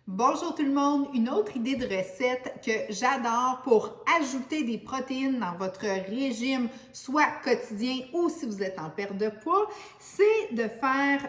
Bonjour tout le monde, une autre idée de recette que j'adore pour ajouter des protéines dans votre régime, soit quotidien ou si vous êtes en perte de poids, c'est de faire,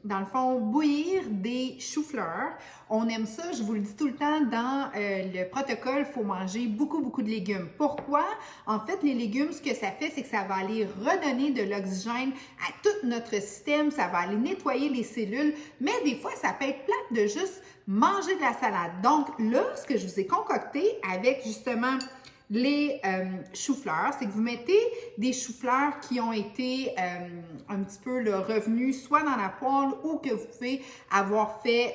dans le fond, bouillir des choux-fleurs. On aime ça, je vous le dis tout le temps, dans le protocole, il faut manger beaucoup de légumes. Pourquoi? En fait, les légumes, ce que ça fait, c'est que ça va aller redonner de l'oxygène à tout notre système, ça va aller nettoyer les cellules, mais des fois, ça peut être plate de juste manger de la salade. Donc là, ce que je vous ai concocté avec justement les choux-fleurs, c'est que vous mettez des choux-fleurs qui ont été un petit peu revenus soit dans la poêle ou que vous pouvez avoir fait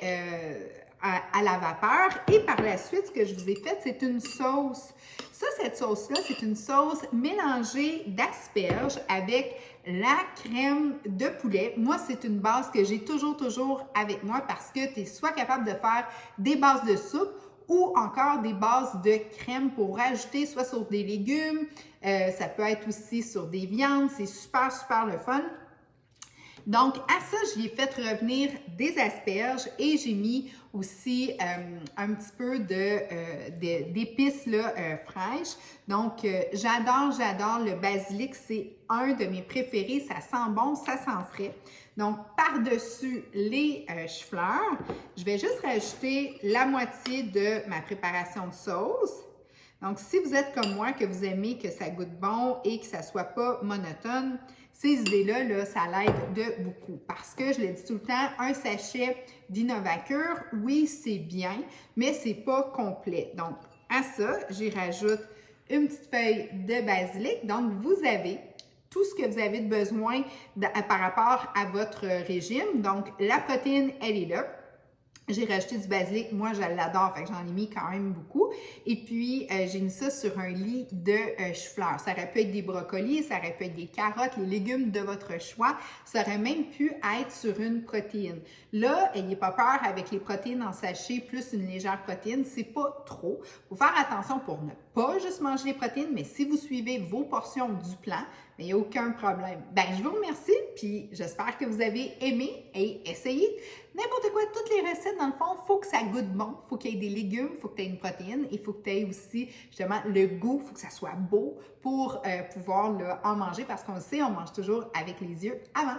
à la vapeur. Et par la suite, ce que je vous ai fait, c'est une sauce. Ça, cette sauce-là, c'est une sauce mélangée d'asperges avec la crème de poulet. Moi, c'est une base que j'ai toujours avec moi parce que tu es soit capable de faire des bases de soupe ou encore des bases de crème pour rajouter soit sur des légumes, ça peut être aussi sur des viandes. C'est super le fun. Donc, à ça, j'y ai fait revenir des asperges et j'ai mis aussi un petit peu d'épices fraîches. Donc, j'adore le basilic. C'est un de mes préférés. Ça sent bon, ça sent frais. Donc, par-dessus les choux-fleurs, je vais juste rajouter la moitié de ma préparation de sauce. Donc, si vous êtes comme moi, que vous aimez que ça goûte bon et que ça ne soit pas monotone, ces idées-là, ça l'aide de beaucoup. Parce que, je le dis tout le temps, un sachet d'Innovacure, oui, c'est bien, mais ce n'est pas complet. Donc, à ça, j'y rajoute une petite feuille de basilic. Donc, vous avez tout ce que vous avez de besoin par rapport à votre régime. Donc, la protéine, elle est là. J'ai rajouté du basilic, moi je l'adore, fait que j'en ai mis quand même beaucoup. Et puis, j'ai mis ça sur un lit de chou-fleurs. Ça aurait pu être des brocolis, ça aurait pu être des carottes, les légumes de votre choix. Ça aurait même pu être sur une protéine. Là, n'ayez pas peur avec les protéines en sachet plus une légère protéine, c'est pas trop. Il faut faire attention pour ne pas juste manger les protéines, mais si vous suivez vos portions du plan, il n'y a aucun problème. Je vous remercie, puis j'espère que vous avez aimé et essayé. N'importe quoi, toutes les recettes, dans le fond, il faut que ça goûte bon, il faut qu'il y ait des légumes, il faut que tu aies une protéine, il faut que tu aies aussi, justement, le goût, il faut que ça soit beau pour pouvoir en manger, parce qu'on le sait, on mange toujours avec les yeux avant.